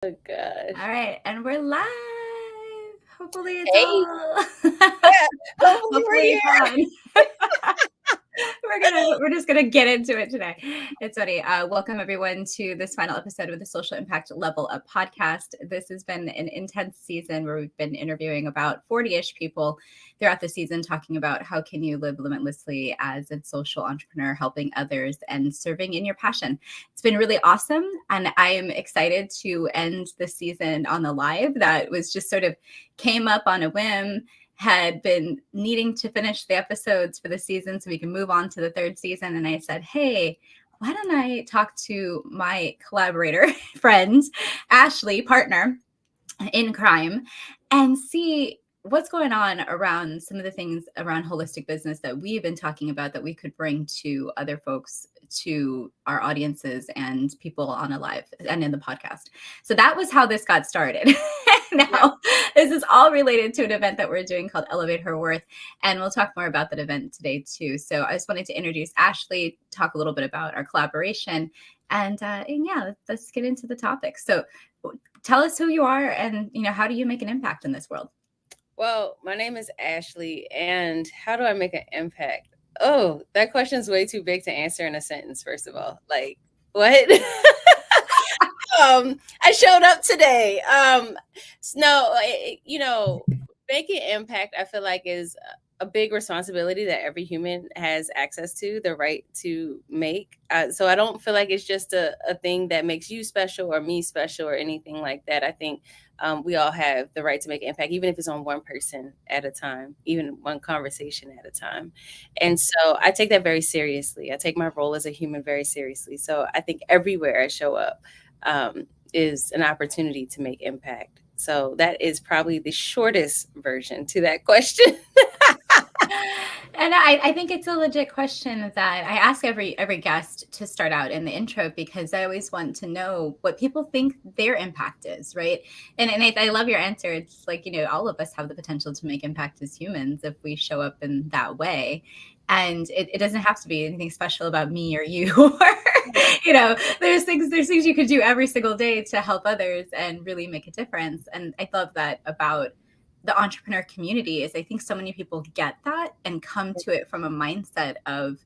Oh gosh. All right, and we're live. Hopefully it's Hey, all yeah, hopefully we're hopefully here. fun. We're just gonna get into it today. It's funny. Welcome everyone to this final episode of the Social Impact Level Up podcast. This has been an intense season where we've been interviewing about 40-ish people throughout the season, talking about how can you live limitlessly as a social entrepreneur, helping others and serving in your passion. It's been really awesome, and I am excited to end the season on the live that was just sort of came up on a whim. Had been needing to finish the episodes for the season so we can move on to the third season. And I said, hey, why don't I talk to my collaborator, friend, Ashley, partner in crime, and see what's going on around some of the things around holistic business that we've been talking about that we could bring to other folks, to our audiences and people on a live and in the podcast. So that was how this got started. Yeah. Now, this is all related to an event that we're doing called Elevate Her Worth. And we'll talk more about that event today, too. So I just wanted to introduce Ashley, talk a little bit about our collaboration. And yeah, let's get into the topic. So tell us who you are and, how do you make an impact in this world? Well, my name is Ashley, and how do I make an impact? Oh, that question is way too big to answer in a sentence, first of all. Like, what? I showed up today. No, making impact, I feel like is a big responsibility that every human has access to, the right to make. So I don't feel like it's just a thing that makes you special or me special or anything like that. I think we all have the right to make an impact, even if it's on one person at a time, even one conversation at a time. And so I take that very seriously. I take my role as a human very seriously. So I think everywhere I show up, is an opportunity to make impact. So that is probably the shortest version to that question. And I think it's a legit question that I ask every guest to start out in the intro, because I always want to know what people think their impact is, right? And I love your answer. It's like, all of us have the potential to make impact as humans if we show up in that way. And it doesn't have to be anything special about me or you. Or, there's things you could do every single day to help others and really make a difference. And I love that about the entrepreneur community is I think so many people get that and come to it from a mindset of,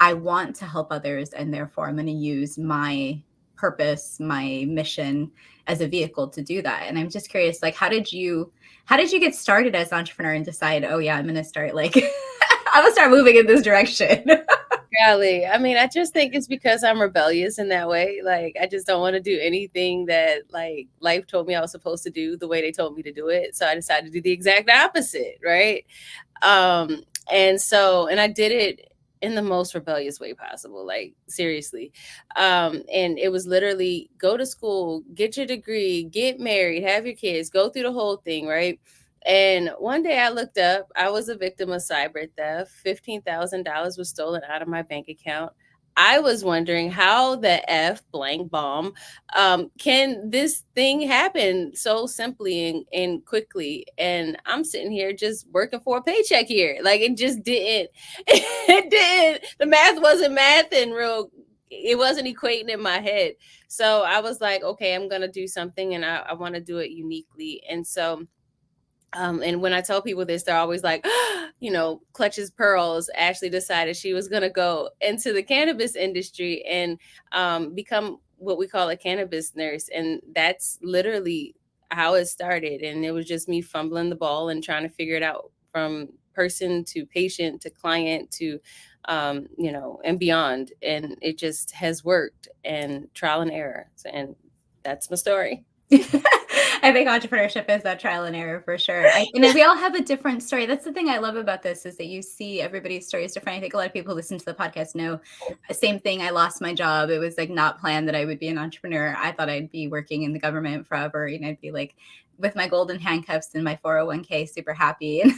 I want to help others, and therefore I'm going to use my purpose, my mission as a vehicle to do that. And I'm just curious, like, how did you get started as an entrepreneur and decide, oh yeah, I'm going to start I'm going to start moving in this direction? Golly, I mean, I just think it's because I'm rebellious in that way. Like, I just don't want to do anything that like life told me I was supposed to do the way they told me to do it. So I decided to do the exact opposite, right? And I did it in the most rebellious way possible, like seriously. And it was literally go to school, get your degree, get married, have your kids, go through the whole thing, right? And one day I looked up, I was a victim of cyber theft. $15,000 was stolen out of my bank account. I was wondering how the F blank bomb can this thing happen so simply and quickly. And I'm sitting here just working for a paycheck here. Like it just didn't, it didn't, the math wasn't math and real, it wasn't equating in my head. So I was like, okay, I'm going to do something and I want to do it uniquely. And so and when I tell people this, they're always like, clutches pearls. Ashley decided she was going to go into the cannabis industry and become what we call a cannabis nurse. And that's literally how it started. And it was just me fumbling the ball and trying to figure it out from person to patient to client to, and beyond. And it just has worked, and trial and error. And that's my story. I think entrepreneurship is that trial and error for sure. And we all have a different story. That's the thing I love about this, is that you see everybody's story is different. I think a lot of people who listen to the podcast know the same thing. I lost my job. It was like not planned that I would be an entrepreneur. I thought I'd be working in the government forever. I'd be like with my golden handcuffs and my 401k, super happy and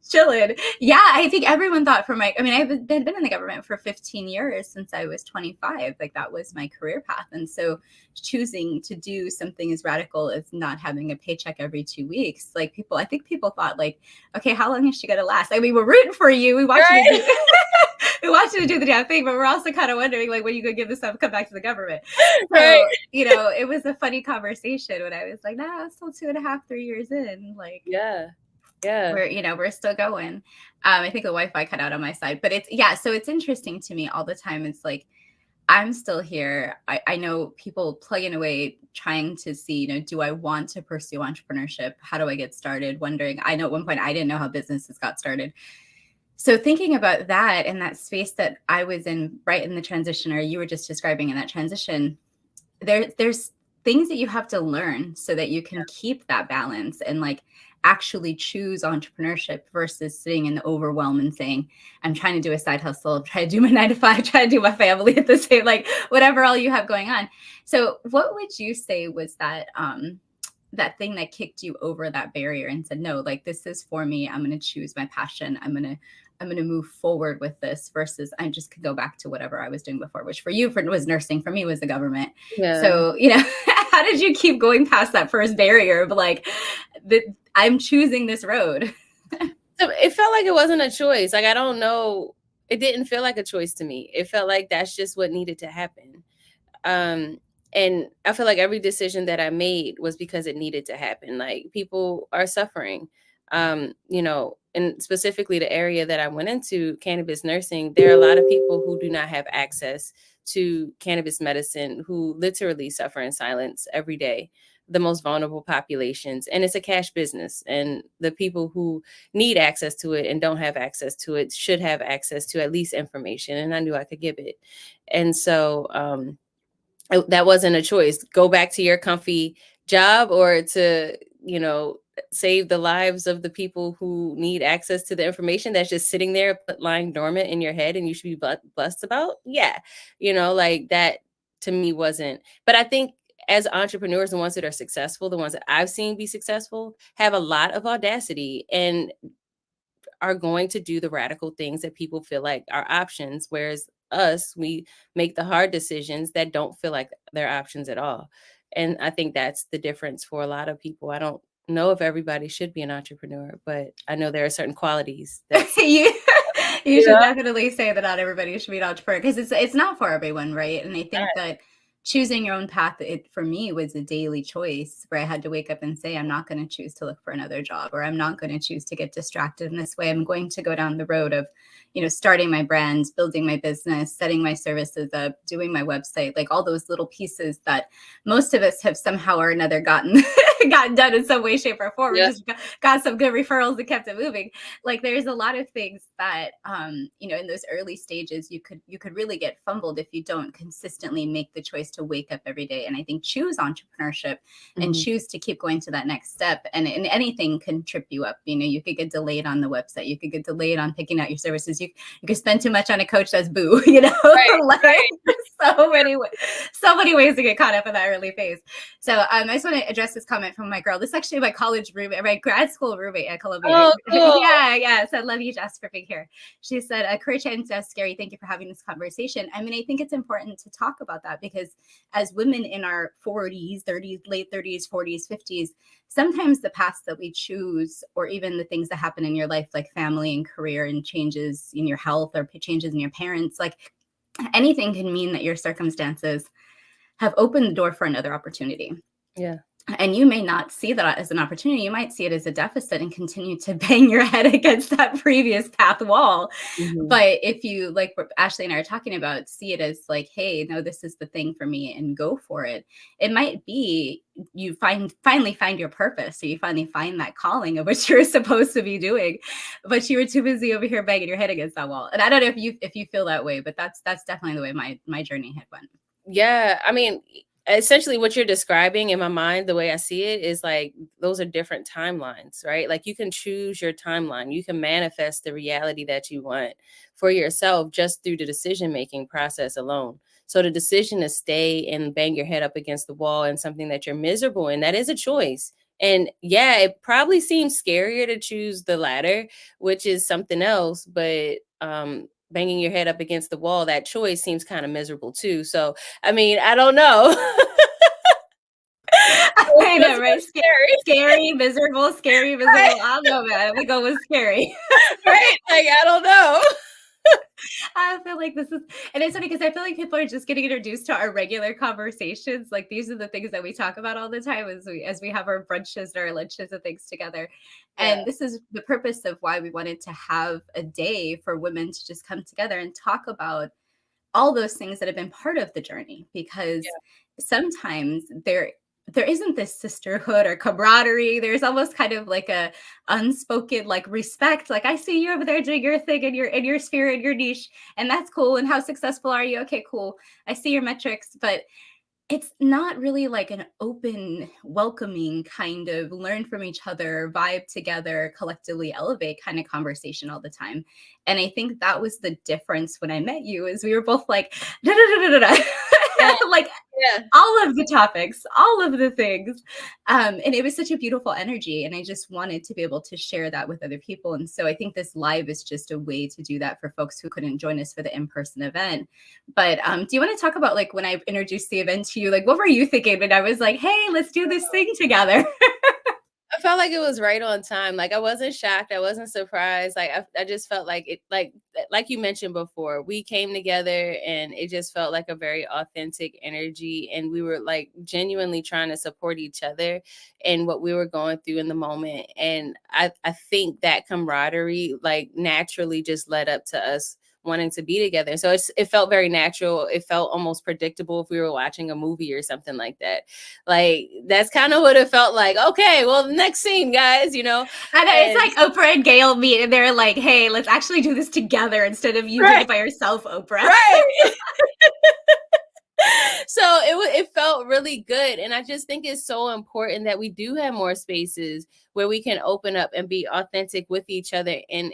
chilling. Yeah, I think everyone thought I've been in the government for 15 years since I was 25. Like that was my career path. And so choosing to do something as radical as not having a paycheck every 2 weeks, I think people thought like, okay, how long is she going to last? Like we were rooting for you. We watched you. we want you to do the damn thing, but we're also kind of wondering, like, when you go give this up, come back to the government. Right. So, you know, it was a funny conversation when I was like, nah, it's still 2.5, 3 years in. Like, Yeah. Yeah. we're still going. I think the Wi-Fi cut out on my side, but so it's interesting to me all the time. It's like, I'm still here. I know people plugging away, trying to see, you know, do I want to pursue entrepreneurship? How do I get started? Wondering, I know at one point I didn't know how businesses got started. So thinking about that and that space that I was in right in the transition, or you were just describing in that transition, there's things that you have to learn so that you can keep that balance and like actually choose entrepreneurship versus sitting in the overwhelm and saying, I'm trying to do a side hustle, try to do my 9 to 5, try to do my family at the same, like whatever all you have going on. So what would you say was that thing that kicked you over that barrier and said, no, like this is for me. I'm going to choose my passion. I'm going to move forward with this versus I just could go back to whatever I was doing before, which for you was nursing, for me was the government. Yeah. So, you know, how did you keep going past that first barrier of like, I'm choosing this road? So it felt like it wasn't a choice. Like, I don't know. It didn't feel like a choice to me. It felt like that's just what needed to happen. And I feel like every decision that I made was because it needed to happen. Like, people are suffering, you know, and specifically the area that I went into, cannabis nursing, there are a lot of people who do not have access to cannabis medicine, who literally suffer in silence every day, the most vulnerable populations. And it's a cash business. And the people who need access to it and don't have access to it should have access to at least information. And I knew I could give it. And so, that wasn't a choice. Go back to your comfy job, or to, you know, save the lives of the people who need access to the information that's just sitting there lying dormant in your head and you should be blessed about. Yeah. You know, like that to me wasn't, but I think as entrepreneurs, the ones that are successful, the ones that I've seen be successful, have a lot of audacity and are going to do the radical things that people feel like are options, whereas us, we make the hard decisions that don't feel like they're options at all. And I think that's the difference for a lot of people. I don't know if everybody should be an entrepreneur, but I know there are certain qualities that's, you you you should know, definitely say that not everybody should be an entrepreneur, because it's not for everyone, right? And I think that choosing your own path, it for me was a daily choice where I had to wake up and say, I'm not going to choose to look for another job, or I'm not going to choose to get distracted in this way. I'm going to go down the road of, you know, starting my brand, building my business, setting my services up, doing my website, like all those little pieces that most of us have somehow or another gotten done in some way, shape, or form. We yeah. just got some good referrals that kept it moving. Like there's a lot of things that you know, in those early stages you could really get fumbled if you don't consistently make the choice to wake up every day. And I think choose entrepreneurship and Mhm. choose to keep going to that next step. And anything can trip you up. You know, you could get delayed on the website, you could get delayed on picking out your services, you could spend too much on a coach, that's boo, you know. Right, Like right. so many ways to get caught up in that early phase. So I just want to address this comment from my girl. This is actually my college roommate, my grad school roommate at Columbia. Oh, cool. Yeah. So love you, Jess, for being here. She said, Courage and Jess, Scary, thank you for having this conversation. I mean, I think it's important to talk about that because as women in our 40s, 30s, late 30s, 40s, 50s, sometimes the paths that we choose, or even the things that happen in your life, like family and career and changes in your health or changes in your parents, like anything can mean that your circumstances have opened the door for another opportunity. Yeah. And you may not see that as an opportunity. You might see it as a deficit and continue to bang your head against that previous path wall. Mhm. But if you, like what Ashley and I are talking about, see it as like, hey, no, this is the thing for me, and go for it. It might be you finally find your purpose. So you finally find that calling of what you're supposed to be doing, but you were too busy over here banging your head against that wall. And I don't know if you feel that way, but that's definitely the way my journey had went. Yeah. I mean, essentially what you're describing in my mind, the way I see it is like, those are different timelines, right? Like, you can choose your timeline. You can manifest the reality that you want for yourself just through the decision-making process alone. So the decision to stay and bang your head up against the wall and something that you're miserable in, that is a choice. And yeah, it probably seems scarier to choose the latter, which is something else, but banging your head up against the wall, that choice seems kind of miserable too. So I mean, I don't know. I know, right? Scary. Scary, miserable, scary, Right, miserable. I don't know, man. We go with scary. right. Like, I don't know. I feel like this is, and it's funny because I feel like people are just getting introduced to our regular conversations. Like these are the things that we talk about all the time as we have our brunches and our lunches and things together. Yeah, And this is the purpose of why we wanted to have a day for women to just come together and talk about all those things that have been part of the journey, because yeah, sometimes there isn't this sisterhood or camaraderie. There's almost kind of like a unspoken like respect. Like, I see you over there doing your thing in your sphere, in your niche, and that's cool. And how successful are you? Okay, cool. I see your metrics, but it's not really like an open, welcoming kind of learn from each other, vibe together, collectively elevate kind of conversation all the time. And I think that was the difference when I met you, is we were both like, da, da, da, da, da, da. yeah, Like yeah. all of the topics, all of the things. And it was such a beautiful energy. And I just wanted to be able to share that with other people. And so I think this live is just a way to do that for folks who couldn't join us for the in-person event. But do you want to talk about like when I introduced the event to you, like what were you thinking when I was like, hey, let's do this thing together? I felt like it was right on time. Like I wasn't shocked. I wasn't surprised. Like I just felt like it, like you mentioned before, we came together and it just felt like a very authentic energy. And we were like genuinely trying to support each other in what we were going through in the moment. And I think that camaraderie like naturally just led up to us wanting to be together. So it felt very natural. It felt almost predictable if we were watching a movie or something like that. Like that's kind of what it felt like. Okay, well, the next scene, guys, And it's and like Oprah and Gail meet and they're like, hey, let's actually do this together instead of you doing right, it by yourself, Oprah. right. So it felt really good, and I just think it's so important that we do have more spaces where we can open up and be authentic with each other. And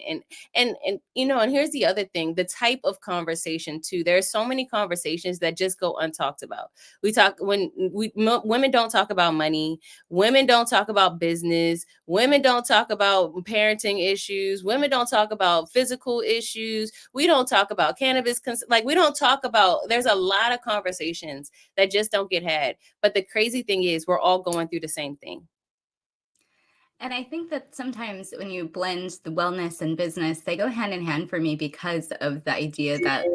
here's the other thing, the type of conversation too. There's so many conversations that just go untalked about. We talk when women don't talk about money, women don't talk about business, women don't talk about parenting issues, women don't talk about physical issues, we don't talk about cannabis like we don't talk about, there's a lot of conversations that just don't get had. But the crazy thing is we're all going through the same thing. And I think that sometimes when you blend the wellness and business, they go hand in hand for me because of the idea that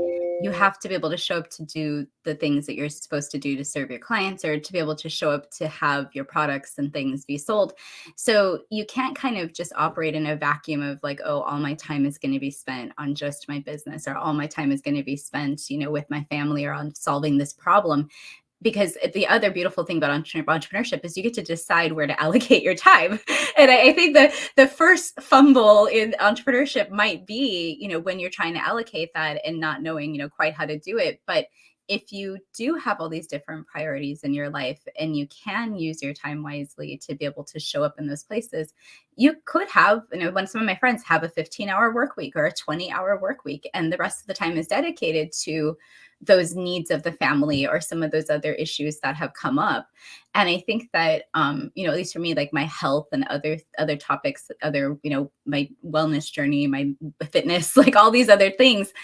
you have to be able to show up to do the things that you're supposed to do to serve your clients, or to be able to show up to have your products and things be sold. So you can't kind of just operate in a vacuum of like, oh, all my time is going to be spent on just my business, or all my time is going to be spent, with my family or on solving this problem. Because the other beautiful thing about entrepreneurship is you get to decide where to allocate your time. And I think that the first fumble in entrepreneurship might be, when you're trying to allocate that and not knowing, quite how to do it. But if you do have all these different priorities in your life and you can use your time wisely to be able to show up in those places, you could have, when some of my friends have a 15-hour work week or a 20-hour work week, and the rest of the time is dedicated to those needs of the family or some of those other issues that have come up. And I think that at least for me, like my health and other topics, my wellness journey, my fitness, like all these other things,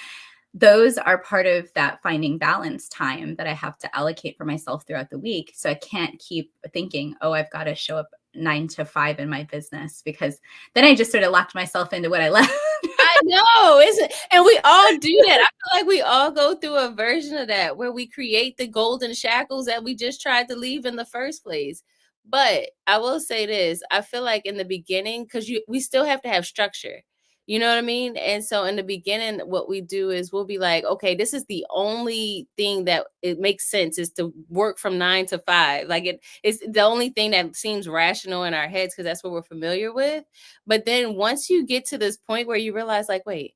those are part of that finding balance time that I have to allocate for myself throughout the week. So I can't keep thinking, oh, I've got to show up 9 to 5 in my business, because then I just sort of locked myself into what I left. I know, isn't, and we all do that. I feel like we all go through a version of that where we create the golden shackles that we just tried to leave in the first place. But I will say this, I feel like in the beginning, because we still have to have structure. You know what I mean? And so in the beginning, what we do is we'll be like, okay, this is the only thing that it makes sense is to work from 9 to 5. Like it's the only thing that seems rational in our heads because that's what we're familiar with. But then once you get to this point where you realize, like, wait,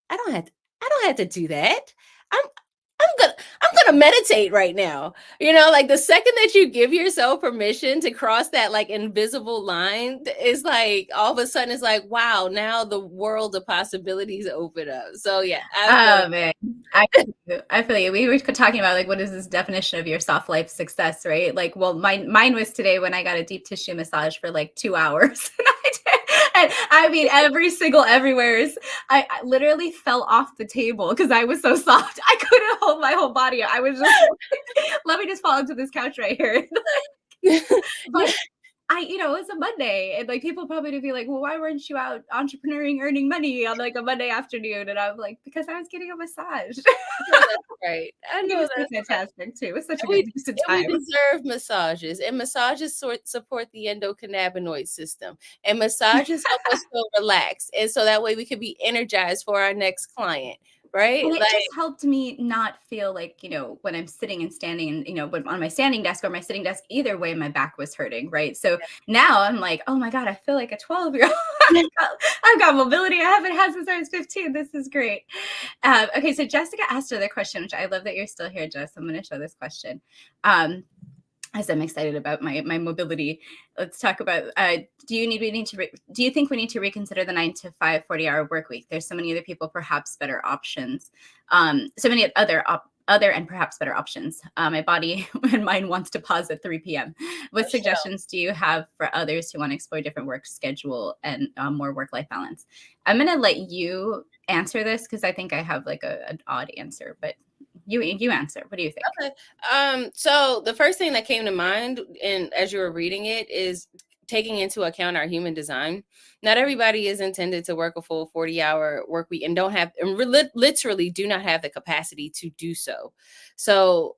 I don't have to, I don't have to do that. I'm I'm gonna meditate right now. Like the second that you give yourself permission to cross that like invisible line, is like all of a sudden it's like, wow, now the world of possibilities open up. So yeah, I feel Oh man, I I feel you. We were talking about like what is this definition of your soft life success, right? Like, well, mine was today when I got a deep tissue massage for like 2 hours. And I mean, every single everywhere is. I literally fell off the table because I was so soft. I couldn't hold my whole body. I was just let me just fall into this couch right here. yeah. But it's a Monday. And like people probably would be like, well, why weren't you out entrepreneuring, earning money on like a Monday afternoon? And I'm like, because I was getting a massage. I know that's right. I It know was so that's right. fantastic too. It was such a And we good use of and we time. deserve massages, and massages support the endocannabinoid system, and massages help us feel relaxed, and so that way we can be energized for our next client, right? And it just Like, helped me not feel like, when I'm sitting and standing and, when on my standing desk or my sitting desk, either way, my back was hurting. Right. So now I'm like, oh my God, I feel like a 12-year-old. I've got mobility I haven't had since I was 15. This is great. Okay. So Jessica asked another question, which I love that you're still here, Jess. I'm going to show this question. As I'm excited about my mobility, let's talk about, do you think we need to reconsider the 9 to 5 40-hour work week? There's so many other people, perhaps better options. So many other and perhaps better options. My body and mind wants to pause at 3 p.m. What for sure. suggestions do you have for others who want to explore different work schedule and more work-life balance? I'm going to let you answer this because I think I have like an odd answer, but you answer. What do you think? Okay. So the first thing that came to mind, and as you were reading it, is taking into account our human design. Not everybody is intended to work a full 40-hour work week and don't have, and literally do not have the capacity to do so. So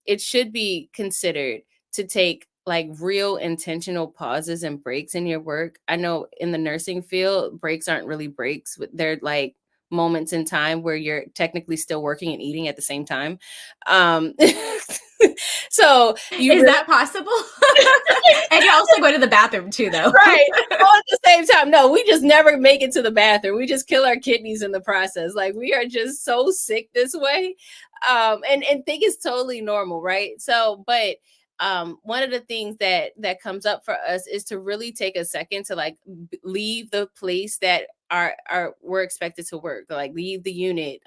it should be considered to take like real intentional pauses and breaks in your work. I know in the nursing field, breaks aren't really breaks. They're like moments in time where you're technically still working and eating at the same time. Um, so you Is really that possible? And you also go to the bathroom too, though. right all at the same time. No, we just never make it to the bathroom. We just kill our kidneys in the process. Like we are just so sick this way, and think it's totally normal, right? So, but one of the things that comes up for us is to really take a second to like leave the place that are we're expected to work, like leave the unit,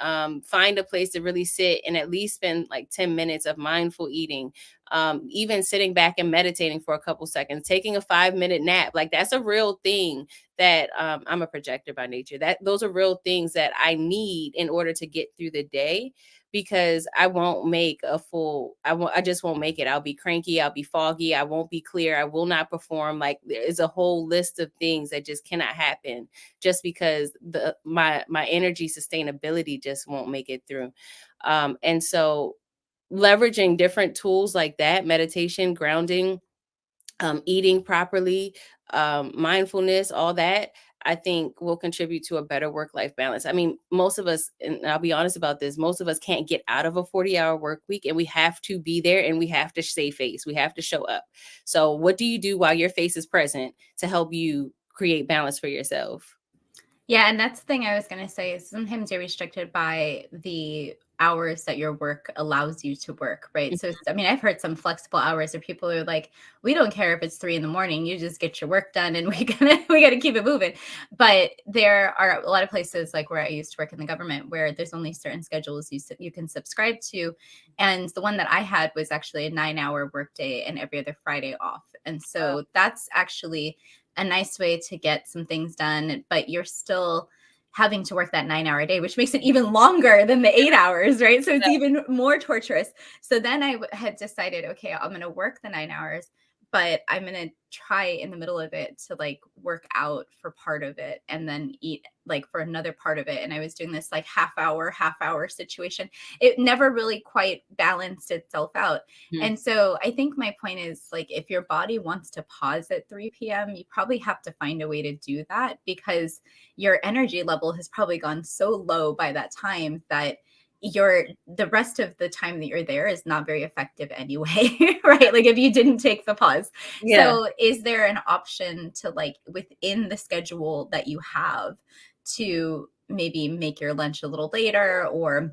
find a place to really sit and at least spend like 10 minutes of mindful eating, even sitting back and meditating for a couple seconds, taking a 5-minute nap. Like that's a real thing that I'm a projector by nature. That those are real things that I need in order to get through the day, because I won't make a full, I just won't make it. I'll be cranky, I'll be foggy, I won't be clear, I will not perform. Like there is a whole list of things that just cannot happen just because my energy sustainability just won't make it through. And so leveraging different tools like that, meditation, grounding, eating properly, mindfulness, all that, I think will contribute to a better work-life balance. I mean, most of us, and I'll be honest about this, most of us can't get out of a 40-hour work week, and we have to be there and we have to stay face. We have to show up. So what do you do while your face is present to help you create balance for yourself? Yeah, and that's the thing I was going to say is sometimes you're restricted by the hours that your work allows you to work, right? So, I mean, I've heard some flexible hours where people are like, we don't care if it's 3 in the morning, you just get your work done and we gotta keep it moving. But there are a lot of places like where I used to work in the government where there's only certain schedules you can subscribe to. And the one that I had was actually a 9-hour workday and every other Friday off. And Wow. so that's actually a nice way to get some things done, but you're still having to work that 9-hour day, which makes it even longer than the 8 hours, right? So it's even more torturous. So then I had decided, okay, I'm going to work the 9 hours, but I'm going to try in the middle of it to like work out for part of it and then eat like for another part of it. And I was doing this like half hour situation. It never really quite balanced itself out. Mhm. And so I think my point is like, if your body wants to pause at 3 p.m., you probably have to find a way to do that because your energy level has probably gone so low by that time that the rest of the time that you're there is not very effective anyway, right? Like if you didn't take the pause. Yeah. So is there an option to like within the schedule that you have to maybe make your lunch a little later or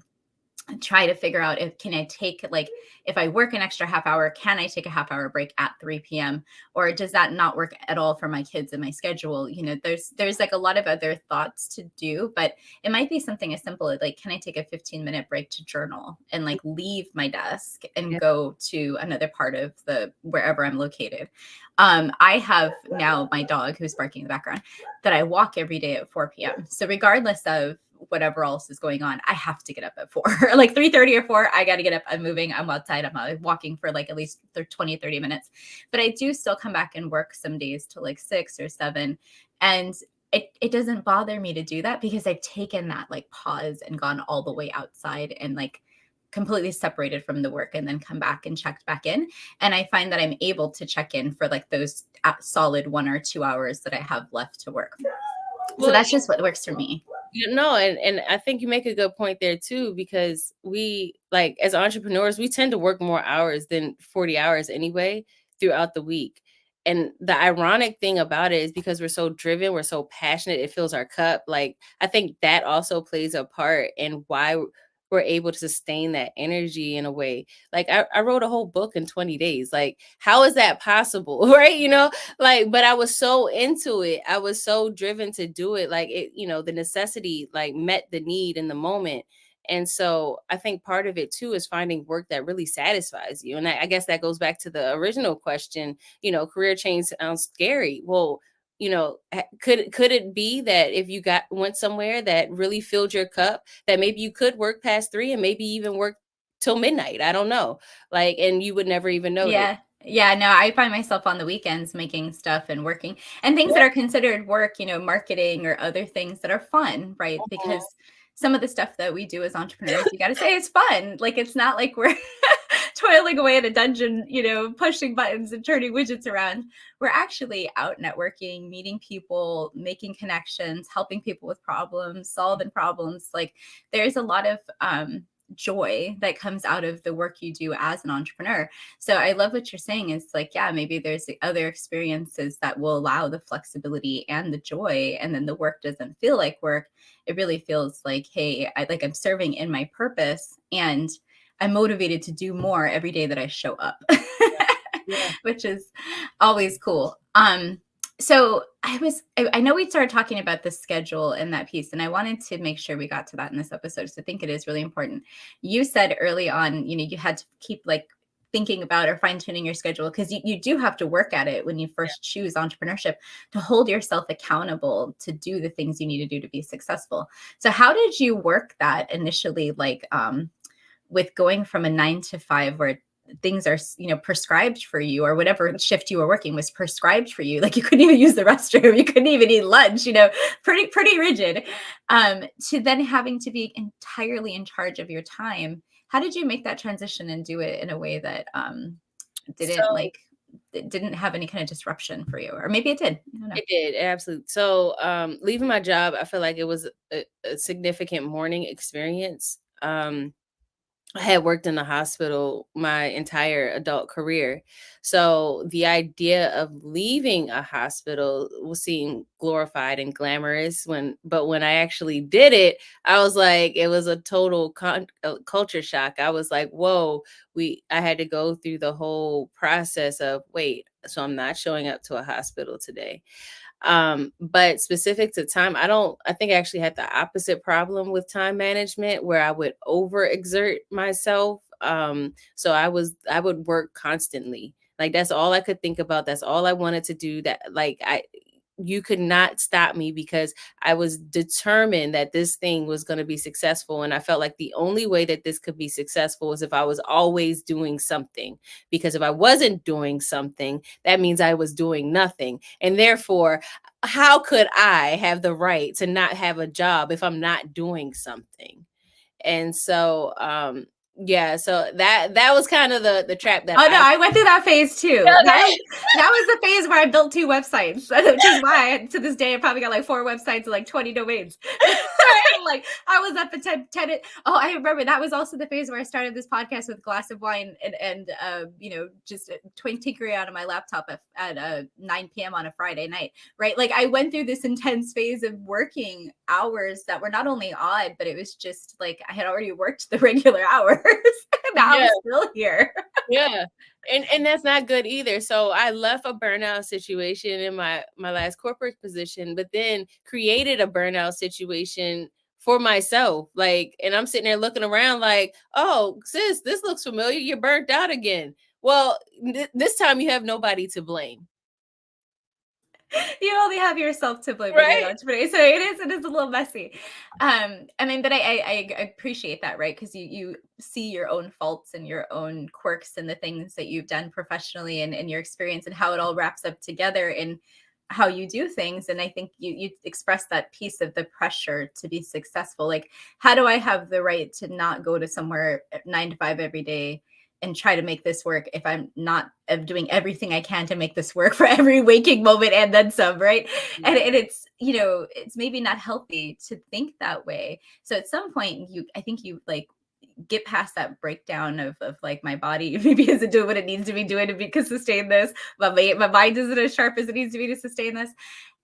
try to figure out if can I take like if I work an extra half hour, can I take a half-hour break at 3 p.m. or does that not work at all for my kids and my schedule? There's like a lot of other thoughts to do, but it might be something as simple as like, can I take a 15-minute break to journal and like leave my desk and Yeah. go to another part of the wherever I'm located? I have now my dog who's barking in the background that I walk every day at 4 p.m. So regardless of whatever else is going on, I have to get up at 4, like 3:30 or 4. I got to get up. I'm moving. I'm outside. I'm walking for like at least 20, 30 minutes. But I do still come back and work some days till like 6 or 7. And it doesn't bother me to do that because I've taken that like pause and gone all the way outside and like completely separated from the work and then come back and checked back in. And I find that I'm able to check in for like those solid 1 or 2 hours that I have left to work. So Well, that's just what works for me. and I think you make a good point there too, because we, like, as entrepreneurs, we tend to work more hours than 40 hours anyway throughout the week. And the ironic thing about it is because we're so driven, we're so passionate, it fills our cup. Like, I think that also plays a part in why we're able to sustain that energy in a way. Like, I wrote a whole book in 20 days. Like, how is that possible? Right? Like, but I was so into it, I was so driven to do it, like, it, the necessity like met the need in the moment. And so I think part of it too is finding work that really satisfies you. And I guess that goes back to the original question. Career change sounds scary. Well, could it be that if you went somewhere that really filled your cup, that maybe you could work past 3 and maybe even work till midnight? I don't know. Like, and you would never even notice. Yeah. Yeah, no, I find myself on the weekends making stuff and working and things that are considered work, marketing or other things that are fun, right? Mhm. Because some of the stuff that we do as entrepreneurs, you got to say it's fun. Like, it's not like we're toiling away in a dungeon, pushing buttons and turning widgets around. We're actually out networking, meeting people, making connections, helping people with problems, solving problems. Like, there's a lot of joy that comes out of the work you do as an entrepreneur. So I love what you're saying. Is like, yeah, maybe there's other experiences that will allow the flexibility and the joy, and then the work doesn't feel like work. It really feels like, hey, I'm serving in my purpose, and I'm motivated to do more every day that I show up, Yeah. which is always cool. So I know we started talking about the schedule and that piece, and I wanted to make sure we got to that in this episode. So I think it is really important. You said early on, you had to keep like thinking about or fine tuning your schedule, because you do have to work at it when you first choose entrepreneurship to hold yourself accountable to do the things you need to do to be successful. So how did you work that initially, like with going from a 9 to 5 where things are prescribed for you, or whatever shift you were working was prescribed for you, like you couldn't even use the restroom, you couldn't even eat lunch, pretty rigid, to then having to be entirely in charge of your time. How did you make that transition and do it in a way that didn't So like it didn't have any kind of disruption for you? Or maybe it did, I don't know. it did, absolutely. So, leaving my job, I feel like it was a significant mourning experience. I had worked in the hospital my entire adult career. So the idea of leaving a hospital was seemed glorified and glamorous but when I actually did it, I was like, it was a total culture shock. I was like, whoa, I had to go through the whole process of, wait, so I'm not showing up to a hospital today. But specific to time, I think I actually had the opposite problem with time management, where I would overexert myself. So I would work constantly. Like, that's all I could think about. That's all I wanted to do. That, like, you could not stop me, because I was determined that this thing was going to be successful. And I felt like the only way that this could be successful was if I was always doing something. Because if I wasn't doing something, that means I was doing nothing. And therefore, how could I have the right to not have a job if I'm not doing something? And so, yeah, so that was kind of the trap that Oh no, I I went through that phase too. That was the phase where I built 2 websites, which is why to this day I probably got like 4 websites and like 20 domains. Like, I was up at 10. Oh, I remember that was also the phase where I started this podcast with a glass of wine and just tinkering out of my laptop at 9 p.m. on a Friday night, right? Like, I went through this intense phase of working hours that were not only odd, but it was just like I had already worked the regular hours. And now I'm yeah. still here. Yeah. And that's not good either. So I left a burnout situation in my last corporate position, but then created a burnout situation for myself. Like, and I'm sitting there looking around like, oh, sis, this looks familiar. You're burnt out again. Well, this time you have nobody to blame. You only have yourself to blame when you're an Right. entrepreneur. So it is a little messy. I mean, but I appreciate that, right? Because you see your own faults and your own quirks and the things that you've done professionally and your experience and how it all wraps up together in how you do things. And I think you express that piece of the pressure to be successful. Like, how do I have the right to not go to somewhere 9 to 5 every day and try to make this work if I'm not doing everything I can to make this work for every waking moment and then some, right? And Yeah. it's, it's maybe not healthy to think that way. So at some point, I think you like get past that breakdown of like my body maybe isn't doing what it needs to be doing to be to sustain this. My mind isn't as sharp as it needs to be to sustain this.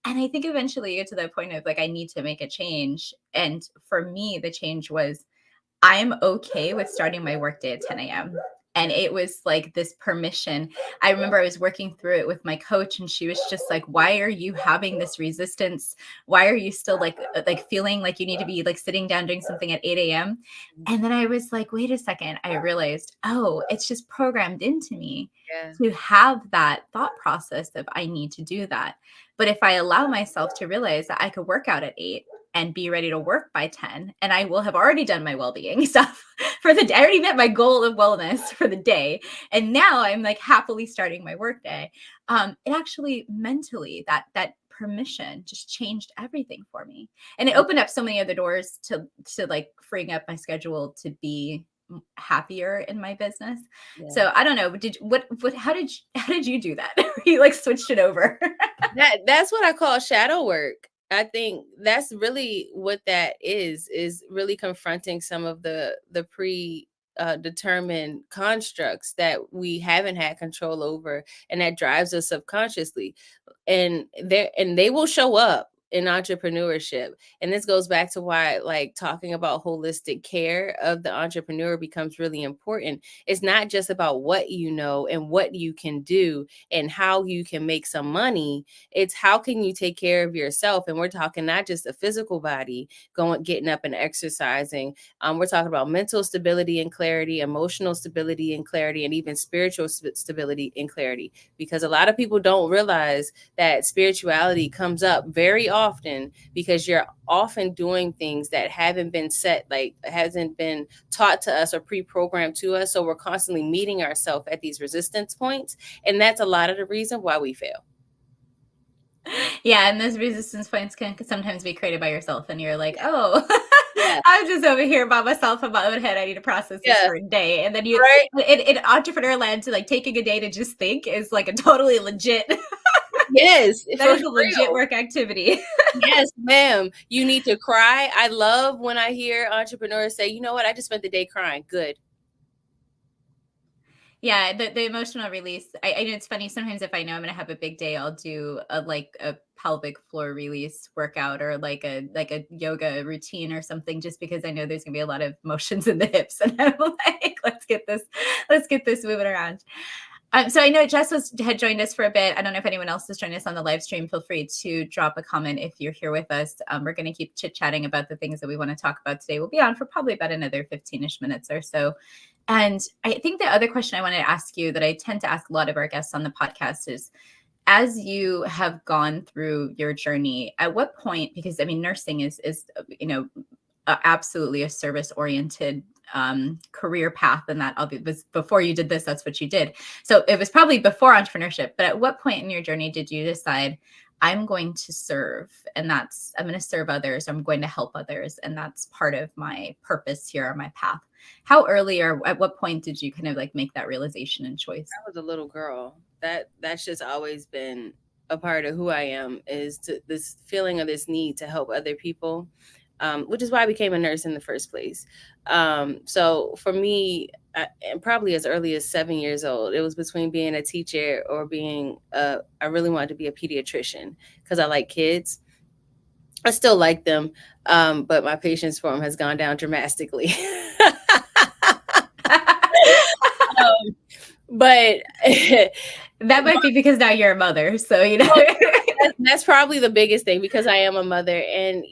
And I think eventually you get to the point of like, I need to make a change. And for me, the change was I'm okay with starting my workday at 10 a.m. And it was like this permission. I remember I was working through it with my coach, and she was just like, "Why are you having this resistance? Why are you still like feeling like you need to be like sitting down doing something at 8 a.m.?" And then I was like, "Wait a second." I realized, oh, it's just programmed into me Yeah. to have that thought process of I need to do that. But if I allow myself to realize that I could work out at 8 and be ready to work by 10, and I will have already done my well-being stuff for the day. I already met my goal of wellness for the day. And now I'm like happily starting my work day. It actually mentally that permission just changed everything for me. And it opened up so many other doors to like freeing up my schedule to be happier in my business. Yeah. So I don't know. How did you do that? You like switched it over. That's what I call shadow work. I think that's really what that is really confronting some of the pre determined constructs that we haven't had control over and that drives us subconsciously. And they will show up in entrepreneurship. And this goes back to why like talking about holistic care of the entrepreneur becomes really important. It's not just about what you know and what you can do and how you can make some money. It's how can you take care of yourself? And we're talking not just the physical body, going, getting up and exercising. We're talking about mental stability and clarity, emotional stability and clarity, and even spiritual stability and clarity. Because a lot of people don't realize that spirituality comes up very often because you're often doing things that haven't been set, like hasn't been taught to us or pre-programmed to us. So we're constantly meeting ourselves at these resistance points. And that's a lot of the reason why we fail. Yeah, and those resistance points can sometimes be created by yourself, and you're like, "Oh, Yeah. I'm just over here by myself in my own head. I need to process this Yeah. for a day." And then Right. in entrepreneur land, to like taking a day to just think is like a totally legit. Yes, That for is a legit real. work activity. Yes, ma'am. You need to cry. I love when I hear entrepreneurs say, you know what, I just spent the day crying. Good. Yeah, the emotional release. I know it's funny. Sometimes if I know I'm gonna have a big day, I'll do a pelvic floor release workout or like a yoga routine or something, just because I know there's gonna be a lot of motions in the hips, and I'm like, let's get this moving around. So I know had joined us for a bit. I don't know if anyone else has joined us on the live stream. Feel free to drop a comment if you're here with us. We're going to keep chit chatting about the things that we want to talk about today. We'll be on for probably about another 15-ish minutes or so. And I think the other question I wanted to ask you that I tend to ask a lot of our guests on the podcast is, as you have gone through your journey, at what point, because I mean, nursing is absolutely a service oriented career path, and that was before you did this, that's what you did. So it was probably before entrepreneurship, but at what point in your journey did you decide, I'm going to serve, and I'm going to serve others, I'm going to help others, and that's part of my purpose here, or my path? How early or at what point did you kind of like make that realization and choice? I was a little girl. That's just always been a part of who I am, is this feeling of this need to help other people, which is why I became a nurse in the first place. So for me, and probably as early as 7 years old, it was between being a teacher or being I really wanted to be a pediatrician because I like kids. I still like them, but my patience for them has gone down dramatically. um, but That might be because now you're a mother, so well, that's probably the biggest thing because I am a mother, and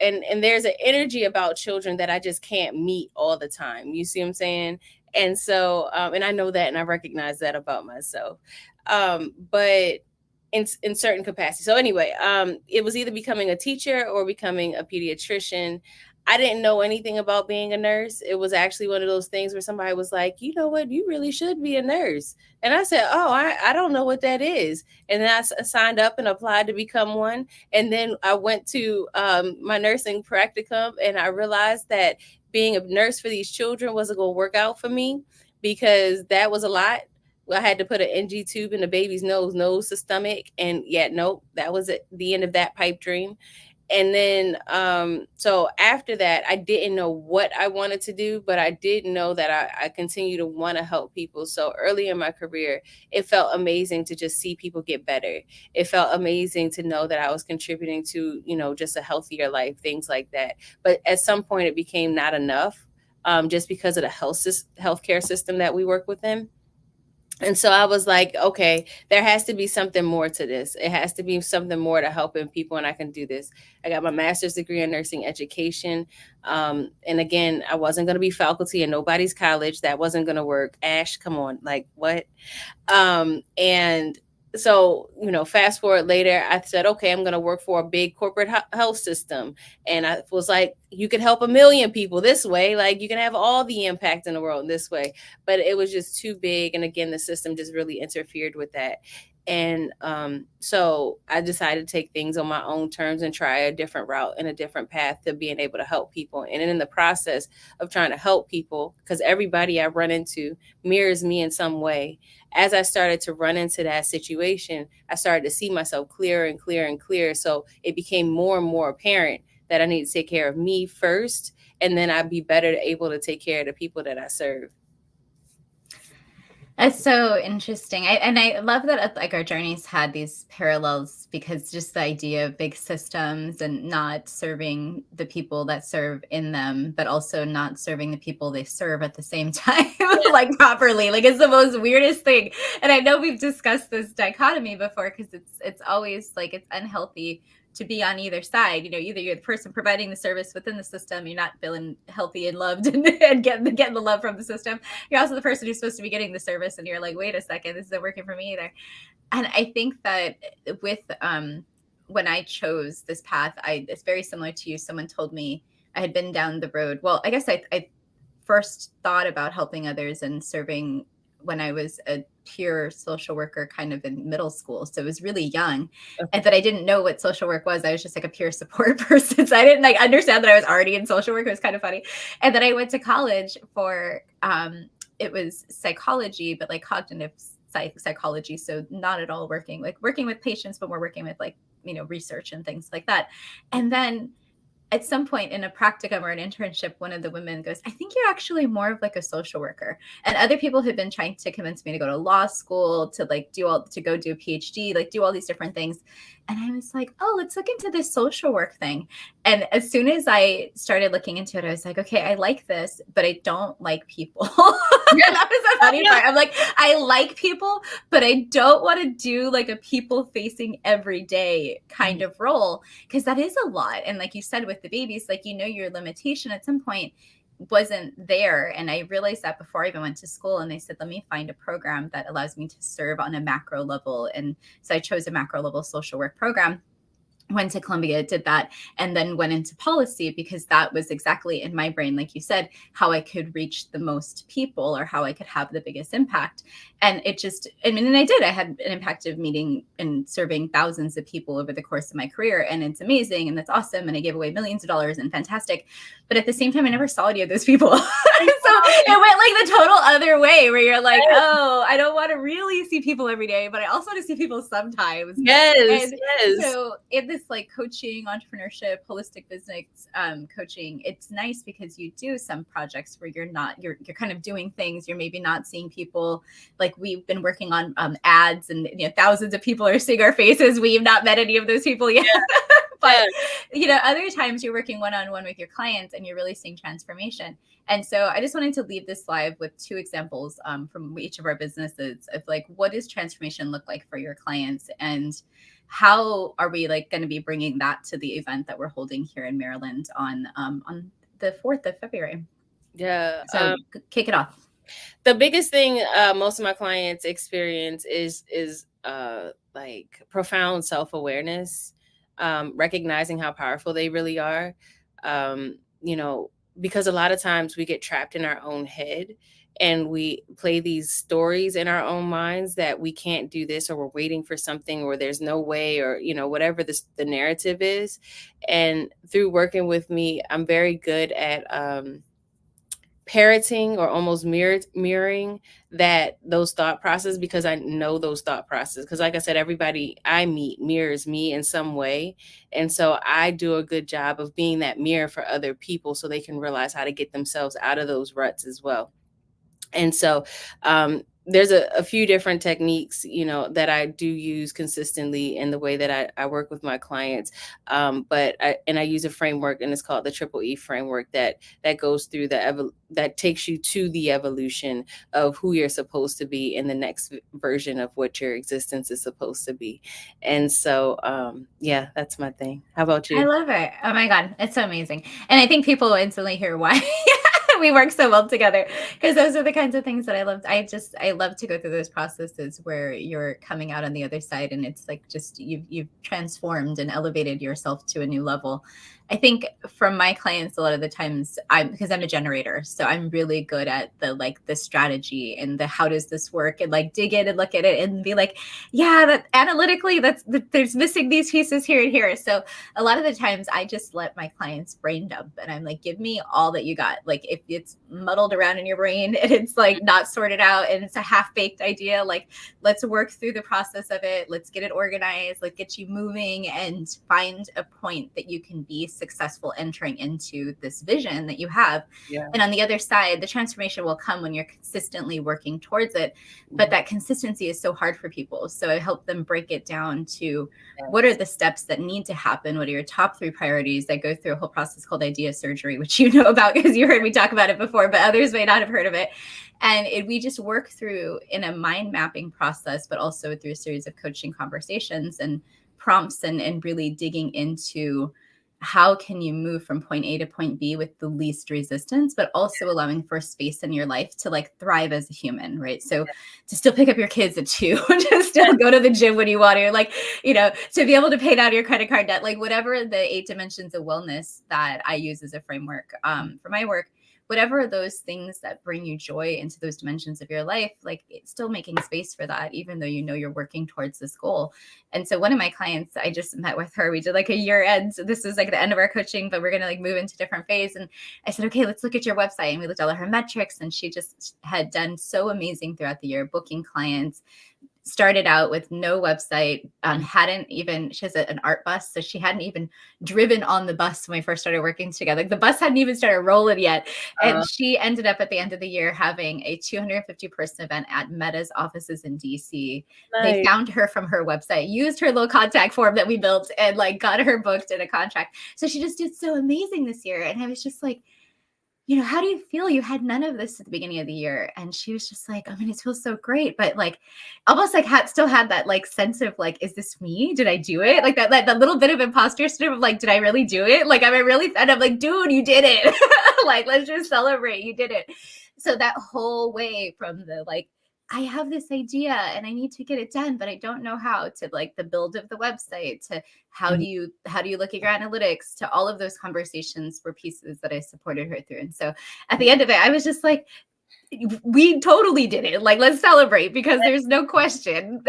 and there's an energy about children that I just can't meet all the time. You see what I'm saying? And so, and I know that, and I recognize that about myself. But in certain capacity. So anyway, it was either becoming a teacher or becoming a pediatrician. I didn't know anything about being a nurse. It was actually one of those things where somebody was like, you know what, you really should be a nurse. And I said, oh, I don't know what that is. And then signed up and applied to become one. And then I went to my nursing practicum, and I realized that being a nurse for these children wasn't going to work out for me, because that was a lot. I had to put an NG tube in the baby's nose to stomach, and yet nope, that was the end of that pipe dream. And then so after that, I didn't know what I wanted to do, but I did know that I continue to want to help people. So early in my career, it felt amazing to just see people get better. It felt amazing to know that I was contributing to, just a healthier life, things like that. But at some point, it became not enough, just because of the healthcare system that we work within. And so I was like, okay, there has to be something more to this. It has to be something more to helping people, and I can do this. I got my master's degree in nursing education. And again, I wasn't going to be faculty in nobody's college. That wasn't going to work. Ash, come on. Like, what? And so, fast forward later, I said, okay, I'm going to work for a big corporate health system. And I was like, you can help a million people this way. Like, you can have all the impact in the world this way. But it was just too big. And again, the system just really interfered with that. And so I decided to take things on my own terms and try a different route and a different path to being able to help people. And in the process of trying to help people, because everybody I run into mirrors me in some way, as I started to run into that situation, I started to see myself clearer and clearer and clearer. So it became more and more apparent that I need to take care of me first, and then I'd be better able to take care of the people that I serve. That's so interesting. I love that like our journeys had these parallels, because just the idea of big systems and not serving the people that serve in them, but also not serving the people they serve at the same time, like properly. Like, it's the most weirdest thing. And I know we've discussed this dichotomy before, because it's always like it's unhealthy to be on either side. Either you're the person providing the service within the system, you're not feeling healthy and loved and getting the love from the system. You're also the person who's supposed to be getting the service, and you're like, wait a second, this isn't working for me either. And I think that with when I chose this path, it's very similar to you. Someone told me I had been down the road. Well, I guess I first thought about helping others and serving when I was a peer social worker, kind of in middle school. So it was really young. And that I didn't know what social work was. I was just like a peer support person. So I didn't like understand that I was already in social work. It was kind of funny. And then I went to college for it was psychology, but like cognitive psychology. So not at all working with patients, but we're working with research and things like that. And then at some point in a practicum or an internship, one of the women goes, I think you're actually more of like a social worker. And other people had been trying to convince me to go to law school, to go do a PhD, like do all these different things. And I was like, oh, let's look into this social work thing. And as soon as I started looking into it, I was like, okay, I like this, but I don't like people. Yeah. That was the funny part. I'm like, I like people, but I don't want to do like a people facing everyday kind of role, because that is a lot. And like you said, with the babies, like, your limitation at some point wasn't there. And I realized that before I even went to school. And they said, let me find a program that allows me to serve on a macro level. And so I chose a macro level social work program. Went to Columbia, did that, and then went into policy, because that was exactly in my brain, like you said, how I could reach the most people, or how I could have the biggest impact. And it just, and I did. I had an impact of meeting and serving thousands of people over the course of my career. And it's amazing. And that's awesome. And I gave away millions of dollars and fantastic. But at the same time, I never saw any of those people. So it went like the total other way, where you're like, oh, I don't want to really see people every day, but I also want to see people sometimes. Yes. So in this like coaching, entrepreneurship, holistic business coaching, it's nice because you do some projects where you're kind of doing things. You're maybe not seeing people. Like, we've been working on ads, and thousands of people are seeing our faces. We've not met any of those people yet. Yeah. But other times you're working one-on-one with your clients, and you're really seeing transformation. And so I just wanted to leave this live with 2 examples from each of our businesses of like, what does transformation look like for your clients, and how are we like going to be bringing that to the event that we're holding here in Maryland on the 4th of February. Yeah. So kick it off. The biggest thing most of my clients experience is like profound self-awareness, recognizing how powerful they really are. You know, because a lot of times we get trapped in our own head and we play these stories in our own minds that we can't do this, or we're waiting for something, or there's no way, or whatever the narrative is. And through working with me, I'm very good at parroting or almost mirroring that those thought process, because I know those thought processes, because like I said, everybody I meet mirrors me in some way. And so I do a good job of being that mirror for other people so they can realize how to get themselves out of those ruts as well. And so there's a few different techniques, that I do use consistently in the way that I work with my clients. But I use a framework, and it's called the Triple E framework, that goes through that takes you to the evolution of who you're supposed to be in the next version of what your existence is supposed to be. And so, yeah, that's my thing. How about I you? love it. Oh my God. It's so amazing. And I think people will instantly hear why we work so well together, because those are the kinds of things that I love. I love to go through those processes where you're coming out on the other side and it's like just you've transformed and elevated yourself to a new level. I think from my clients, a lot of the times because I'm a generator, so I'm really good at the strategy and the how does this work, and like dig in and look at it and be like, yeah, that analytically there's missing these pieces here and here. So a lot of the times I just let my clients brain dump, and I'm like, give me all that you got. Like if it's muddled around in your brain and it's like not sorted out and it's a half-baked idea, like let's work through the process of it. Let's get it organized, let's get you moving and find a point that you can be successful entering into this vision that you have. Yeah. And on the other side, the transformation will come when you're consistently working towards it. But that consistency is so hard for people. So I help them break it down to what are Yes. the steps that need to happen? What are your top 3 priorities? I go through a whole process called idea surgery, which you know about because you heard me talk about it before, but others may not have heard of it. And we just work through in a mind mapping process, but also through a series of coaching conversations and prompts, and really digging into how can you move from point A to point B with the least resistance, but also allowing for space in your life to like thrive as a human, right? So to still pick up your kids at 2, to still go to the gym when you want to, like, to be able to pay down your credit card debt, like whatever the 8 dimensions of wellness that I use as a framework for my work, whatever those things that bring you joy into those dimensions of your life, like it's still making space for that, even though you're working towards this goal. And so one of my clients, I just met with her. We did like a year end. So this is like the end of our coaching, but we're going to like move into different phase. And I said, okay, let's look at your website. And we looked at all of her metrics, and she just had done so amazing throughout the year, booking clients, started out with no website, hadn't even, she has an art bus. So she hadn't even driven on the bus when we first started working together. Like the bus hadn't even started rolling yet. And she ended up at the end of the year having a 250 person event at Meta's offices in DC. They Nice. found her from her website, used her little contact form that we built, and like got her booked in a contract. So she just did so amazing this year. And I was just like, how do you feel? You had none of this at the beginning of the year. And she was just like, I mean, it feels so great, but like almost like still had that like sense of like, is this me? Did I do it? Like that little bit of imposter syndrome of like, did I really do it? Like, am I really? And I'm like, dude, you did it. Like, let's just celebrate. You did it. So that whole way from the like, I have this idea and I need to get it done, but I don't know how, to like the build of the website, to how do you look at your analytics, to all of those conversations were pieces that I supported her through. And so at the end of it, I was just like, we totally did it. Like, let's celebrate, because there's no question.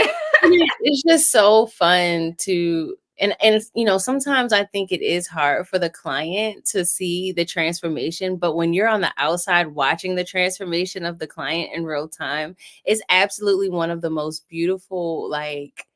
It's just so fun to, and sometimes I think it is hard for the client to see the transformation, but when you're on the outside watching the transformation of the client in real time, it's absolutely one of the most beautiful like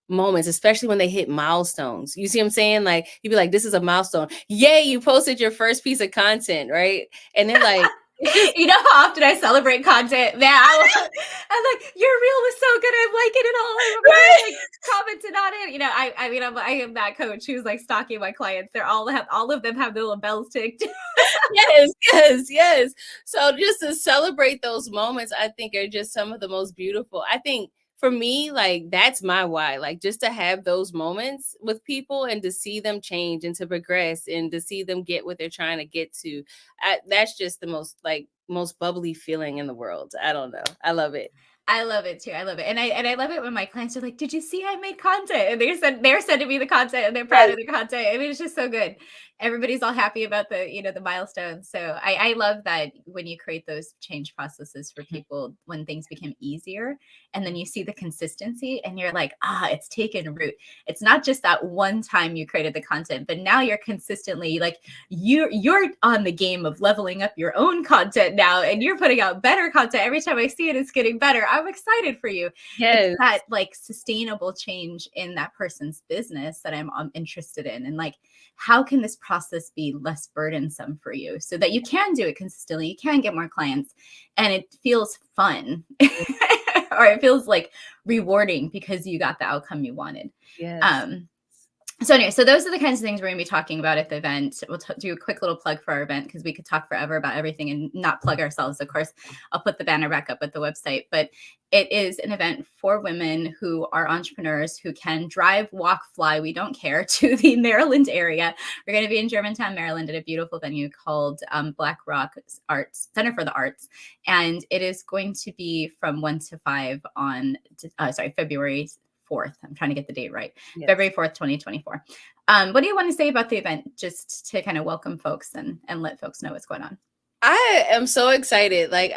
moments, especially when they hit milestones. You see what I'm saying? Like you'd be like, this is a milestone. Yay, you posted your first piece of content, right? And they're like, it's just You know how often I celebrate content? Man, I'm like, your reel was so good. I'm liking it all. I'm like commenting on it. I mean, I am that coach who's like stalking my clients. All of them have the little bells ticked. yes, yes, yes. So just to celebrate those moments, I think are just some of the most beautiful. I think for me, like that's my why, like just to have those moments with people and to see them change and to progress and to see them get what they're trying to get to. That's just the most bubbly feeling in the world. I don't know. I love it. I love it too. I love it. And I love it when my clients are like, did you see I made content? And they're sending me the content and they're proud Yes. of the content. I mean, it's just so good. Everybody's all happy about the milestones. So I love that when you create those change processes for people, when things become easier and then you see the consistency and you're like, it's taken root. It's not just that one time you created the content, but now you're consistently like, you're on the game of leveling up your own content now, and you're putting out better content. Every time I see it, it's getting better. I'm excited for you. It's Yes. that like sustainable change in that person's business that I'm interested in. And like, how can this process be less burdensome for you so that you can do it consistently, you can get more clients, and it feels fun or it feels like rewarding because you got the outcome you wanted. Yes. So anyway, so those are the kinds of things we're going to be talking about at the event. We'll do a quick little plug for our event because we could talk forever about everything and not plug ourselves. Of course, I'll put the banner back up at the website, but it is an event for women who are entrepreneurs who can drive, walk, fly, we don't care, to the Maryland area. We're going to be in Germantown, Maryland at a beautiful venue called Black Rock Arts Center for the Arts. And it is going to be from 1 to 5 on, February 4th. I'm trying to get the date right. Yes. February 4th, 2024. What do you want to say about the event, just to kind of welcome folks and let folks know what's going on? I am so excited. Like,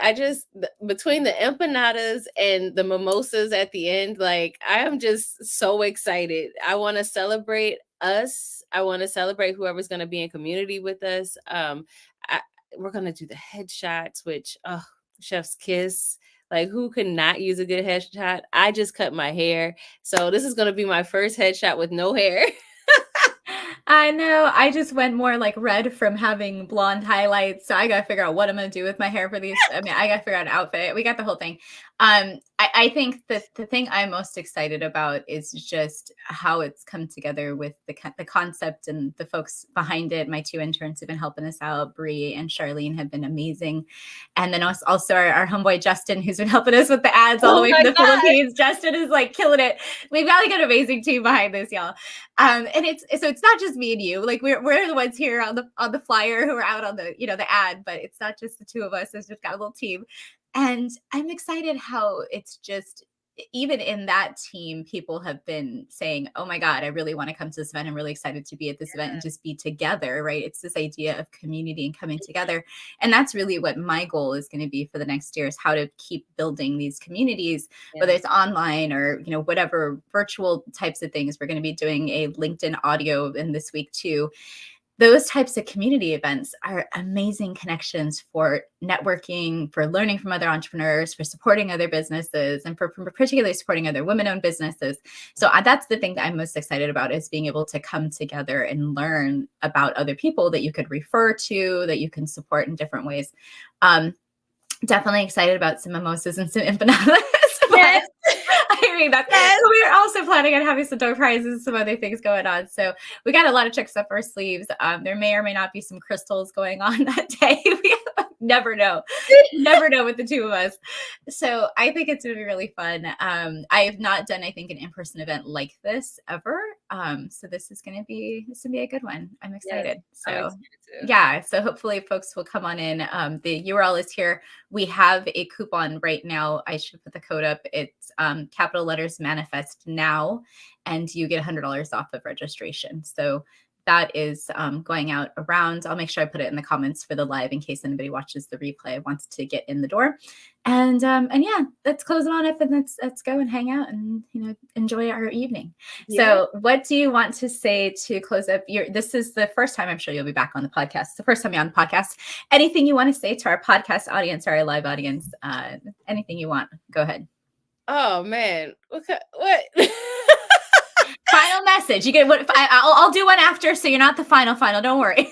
between the empanadas and the mimosas at the end, like, I am just so excited. I want to celebrate us. I want to celebrate whoever's going to be in community with us. We're going to do the headshots, which, chef's kiss. Like, who could not use a good headshot? I just cut my hair. So this is going to be my first headshot with no hair. I know. I just went more like red from having blonde highlights. So I got to figure out what I'm going to do with my hair for these. I mean, I got to figure out an outfit. We got the whole thing. I think that the thing I'm most excited about is just how it's come together with the concept and the folks behind it. My 2 interns have been helping us out. Bree and Charlene have been amazing. And then also our homeboy, Justin, who's been helping us with the ads all the way from the Philippines. Justin is like killing it. We've got like an amazing team behind this, y'all. And it's not just me and you. Like we're the ones here on the flyer who are out on the the ad, but it's not just the two of us. It's just got a little team. And I'm excited how it's just, even in that team, people have been saying, oh my God, I really want to come to this event. I'm really excited to be at this event and just be together, right? It's this idea of community and coming together. And that's really what my goal is going to be for the next year, is how to keep building these communities, whether it's online or, whatever virtual types of things. We're going to be doing a LinkedIn audio in this week too. Those types of community events are amazing connections for networking, for learning from other entrepreneurs, for supporting other businesses, and for particularly supporting other women-owned businesses. So that's the thing that I'm most excited about, is being able to come together and learn about other people that you could refer to, that you can support in different ways. Definitely excited about some mimosas and some empanadas. Yes. I mean, we're also planning on having some door prizes and some other things going on. So we got a lot of tricks up our sleeves. There may or may not be some crystals going on that day. We never know. Never know with the two of us. So I think it's going to be really fun. I have not done, I think, an in-person event like this ever. So this is going to be a good one. I'm excited. Yes, yeah. So hopefully folks will come on in. The URL is here. We have a coupon right now. I should put the code up. It's capital letters manifest now, and you get $100 off of registration. So that is going out around. I'll make sure I put it in the comments for the live in case anybody watches the replay wants to get in the door. And yeah, let's close it on up and let's go and hang out and enjoy our evening. Yeah. So what do you want to say to close up? This is the first time I'm sure you'll be back on the podcast. It's the first time you're on the podcast. Anything you want to say to our podcast audience or our live audience? Anything you want? Go ahead. Oh man, what? Final message. You get what? I'll do one after, so you're not the final. Don't worry.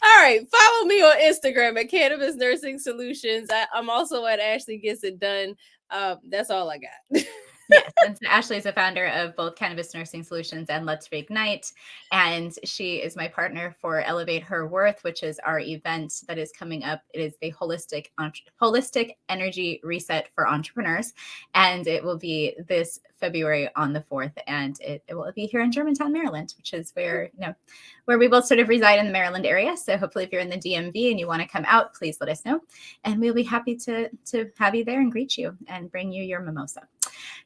All right, follow me on Instagram at Cannabis Nursing Solutions. I'm also at Ashley Gets It Done. That's all I got. Yes, and so Ashley is a founder of both Cannabis Nursing Solutions and Let's Reignite, and she is my partner for Elevate Her Worth, which is our event that is coming up. It is the holistic energy reset for entrepreneurs, and it will be this February on the 4th, and it will be here in Germantown, Maryland, which is where we both sort of reside in the Maryland area. So hopefully, if you're in the DMV and you want to come out, please let us know, and we'll be happy to have you there and greet you and bring you your mimosa.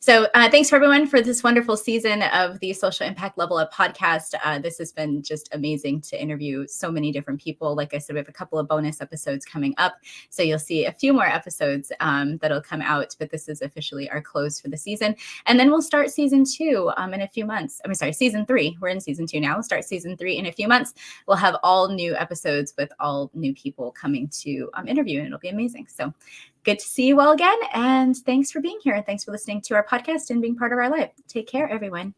So thanks for everyone for this wonderful season of the Social Impact Level Up podcast. This has been just amazing to interview so many different people. Like I said, we have a couple of bonus episodes coming up. So you'll see a few more episodes that'll come out, but this is officially our close for the season. And then we'll start season 2 in a few months. I'm sorry, season 3. We're in season 2 now. We'll start season 3 in a few months. We'll have all new episodes with all new people coming to interview, and it'll be amazing. So good to see you all again. And thanks for being here. Thanks for listening to our podcast and being part of our life. Take care, everyone.